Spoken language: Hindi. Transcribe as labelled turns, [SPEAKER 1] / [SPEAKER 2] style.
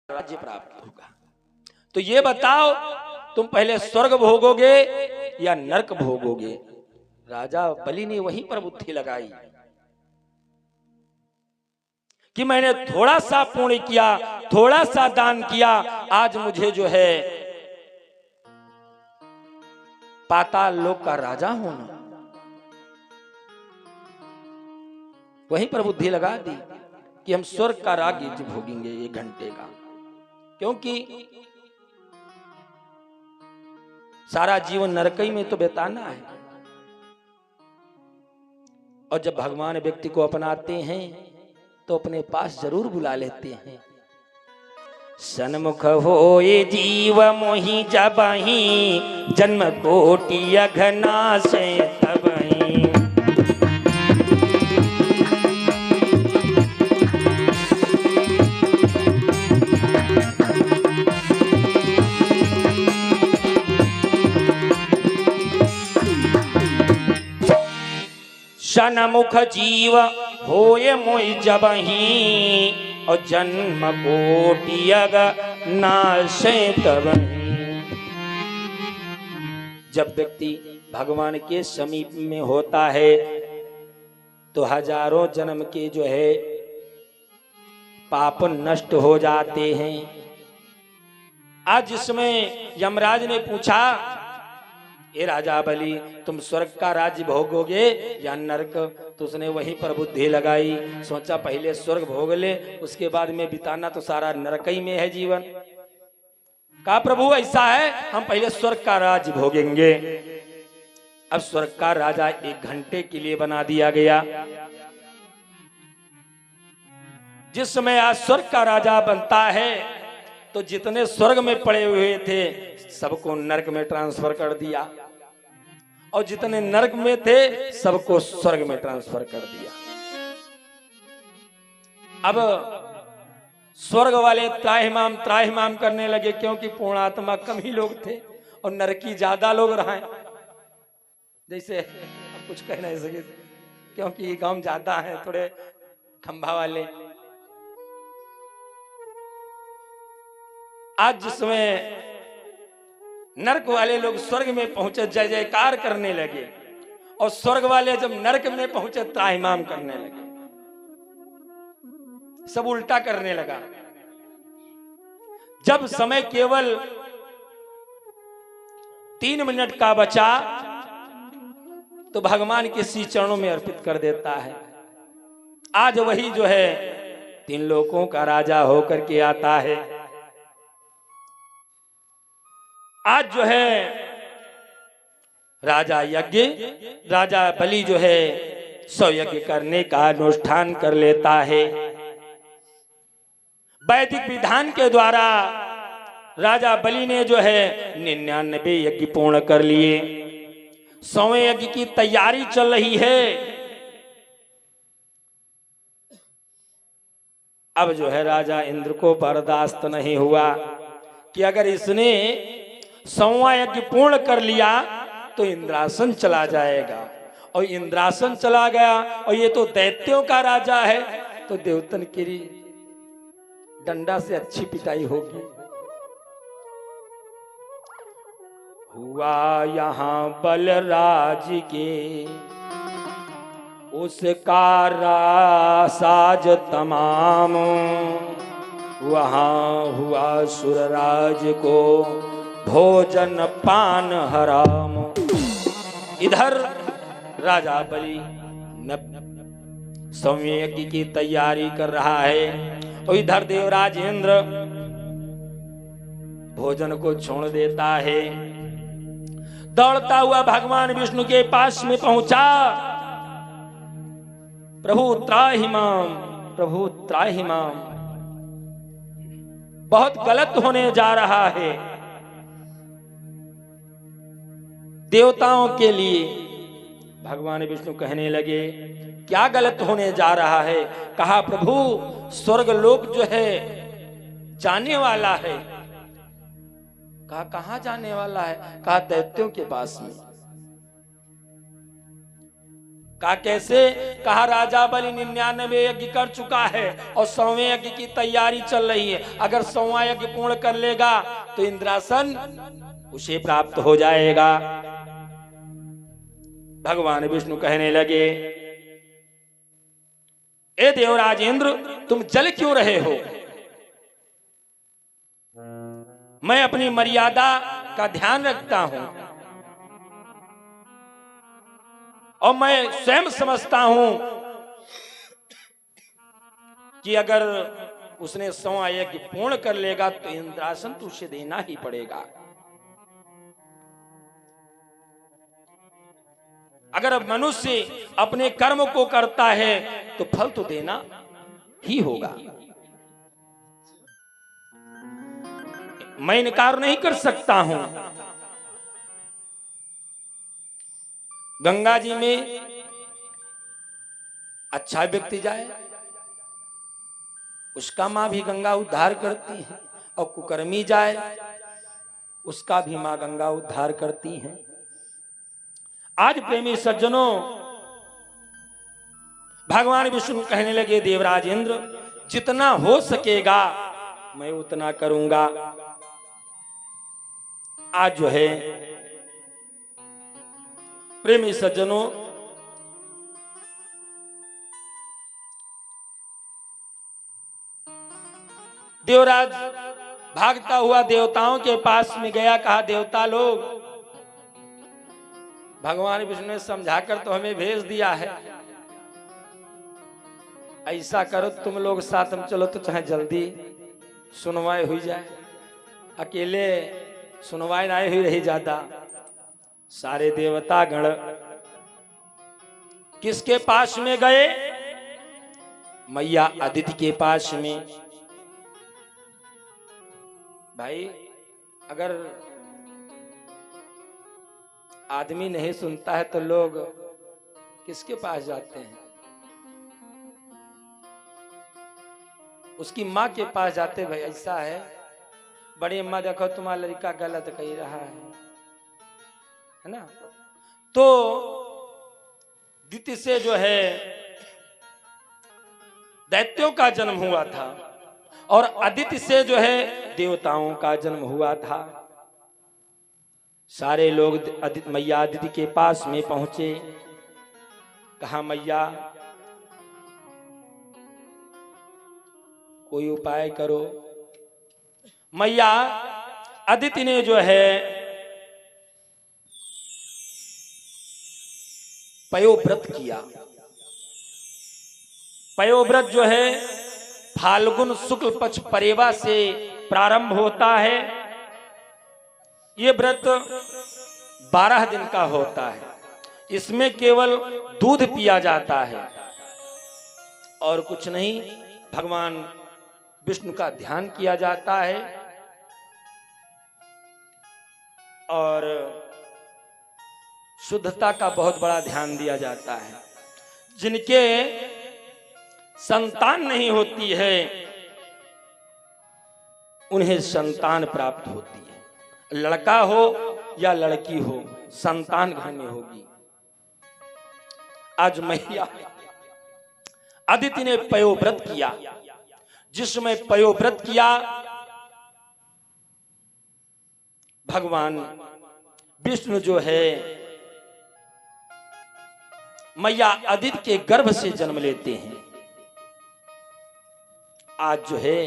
[SPEAKER 1] राज्य प्राप्त होगा। तो ये बताओ तुम पहले स्वर्ग भोगोगे या नरक भोगोगे? राजा बलि ने वहीं पर बुद्धि लगाई कि मैंने थोड़ा सा पुण्य किया, थोड़ा सा दान किया, आज मुझे जो है पाताल लोक का राजा होना। वहीं पर बुद्धि लगा दी कि हम स्वर्ग का राज्य भोगेंगे 1 घंटे का, क्योंकि सारा जीवन नरकई में तो बिताना है। और जब भगवान व्यक्ति को अपनाते हैं तो अपने पास जरूर बुला लेते हैं। सन्मुख होए जीव मोहि जबहि, जन्म कोटि अघनाशे तबहि। सन्मुख जीव होए मोहि जबहि, और जन्म कोटि अघनाशे तबहि। जब व्यक्ति भगवान के समीप में होता है तो हजारों जन्म के जो है पाप नष्ट हो जाते हैं। आज जिसमें यमराज ने पूछा, ए राजा बलि तुम स्वर्ग का राज्य भोगोगे या नरक? तो उसने वहीं पर बुद्धि लगाई, सोचा पहले स्वर्ग भोग ले, उसके बाद में बिताना तो सारा नरक ही में है जीवन। कहा प्रभु ऐसा है, हम पहले स्वर्ग का राज्य भोगेंगे। अब स्वर्ग का राजा 1 घंटे के लिए बना दिया गया। जिस समय आज स्वर्ग का राजा बनता है तो जितने स्वर्ग में पड़े हुए थे सबको नरक में ट्रांसफर कर दिया, और जितने नरक में थे सबको स्वर्ग में ट्रांसफर कर दिया। अब स्वर्ग वाले त्राहिमाम करने लगे, क्योंकि पूर्णात्मा कम ही लोग थे और नरकी ज्यादा लोग रहे। जैसे अब कुछ कह नहीं सके क्योंकि गांव ज्यादा है, थोड़े खंभा वाले। आज जिसमें नरक वाले लोग स्वर्ग में पहुंचे जय जयकार करने लगे, और स्वर्ग वाले जब नरक में पहुंचे त्राहिमाम करने लगे, सब उल्टा करने लगा। जब समय केवल 3 मिनट का बचा तो भगवान के श्री चरणों में अर्पित कर देता है। आज वही जो है 3 लोकों का राजा होकर के आता है। आज जो है राजा बलि जो है 100 यज्ञ करने का अनुष्ठान कर लेता है। वैदिक विधान के द्वारा राजा बलि ने जो है 99 यज्ञ पूर्ण कर लिए। 100वें यज्ञ की तैयारी चल रही है। अब जो है राजा इंद्र को बर्दाश्त नहीं हुआ कि अगर इसने 100वां यज्ञ पूर्ण कर लिया तो इंद्रासन चला जाएगा, और इंद्रासन चला गया और ये तो दैत्यों का राजा है, तो देवतन की डंडा से अच्छी पिटाई होगी। हुआ यहाँ बलराज के उसका साज तमाम, वहां हुआ सुरराज को भोजन पान हराम। इधर राजा बलि 100वें यज्ञ की तैयारी कर रहा है, और इधर देवराज इंद्र भोजन को छोड़ देता है। दौड़ता हुआ भगवान विष्णु के पास में पहुंचा, प्रभु त्राहिमाम, प्रभु त्राहिमाम, बहुत गलत होने जा रहा है देवताओं के लिए। भगवान विष्णु कहने लगे क्या गलत होने जा रहा है? कहा प्रभु स्वर्ग लोक जो है जाने वाला है। कहा कहां जाने वाला है? कहा दैत्यों के पास में। कहा कैसे? कहा राजा बलि 99 यज्ञ कर चुका है और 100वें यज्ञ की तैयारी चल रही है। अगर 100वां यज्ञ पूर्ण कर लेगा तो इंद्रासन उसे प्राप्त हो जाएगा। भगवान विष्णु कहने लगे, ए देवराज इंद्र, तुम जल क्यों रहे हो? मैं अपनी मर्यादा का ध्यान रखता हूं और मैं स्वयं समझता हूं कि अगर उसने 100वां यज्ञ पूर्ण कर लेगा तो इंद्रासन तो उसे देना ही पड़ेगा। अगर मनुष्य अपने कर्म को करता है तो फल तो देना ही होगा। मैं इनकार नहीं कर सकता हूं। गंगा जी में अच्छा व्यक्ति जाए, उसका मां भी गंगा उद्धार करती है, और कुकर्मी जाए, उसका भी मां गंगा उद्धार करती है। आज प्रेमी सज्जनों, भगवान विष्णु कहने लगे, देवराज इंद्र, जितना हो सकेगा मैं उतना करूंगा। आज जो है प्रेमी सज्जनों, देवराज भागता हुआ देवताओं के पास में गया। कहा, देवता लोग, भगवान विष्णु ने समझाकर तो हमें भेज दिया है, ऐसा करो तुम लोग साथ में चलो तो चाहे जल्दी सुनवाई हुई जाए। अकेले सुनवाई नहीं हुई रही जाता। सारे देवता गण किसके पास में गए? मैया अदिति के पास में। भाई, अगर आदमी नहीं सुनता है तो लोग किसके पास जाते हैं? उसकी माँ के पास जाते। भाई ऐसा है, बड़ी अम्मा देखो तुम्हारा लड़का गलत कह रहा है ना। तो दिति से जो है दैत्यों का जन्म हुआ था और अदिति से जो है देवताओं का जन्म हुआ था। सारे लोग मैया अदिति के पास में पहुंचे। कहा, मैया कोई उपाय करो। मैया अदिति ने जो है पयोव्रत किया। पयोव्रत जो है फाल्गुन शुक्ल पक्ष परेवा से प्रारंभ होता है। ये व्रत 12 दिन का होता है। इसमें केवल दूध पिया जाता है और कुछ नहीं। भगवान विष्णु का ध्यान किया जाता है और शुद्धता का बहुत बड़ा ध्यान दिया जाता है। जिनके संतान नहीं होती है उन्हें संतान प्राप्त होती है। लड़का हो या लड़की हो, संतान घर में होगी। आज मैया अदिति ने पयोव्रत किया। जिसमें पयोव्रत किया, भगवान विष्णु जो है मैया अदिति के गर्भ से जन्म लेते हैं। आज जो है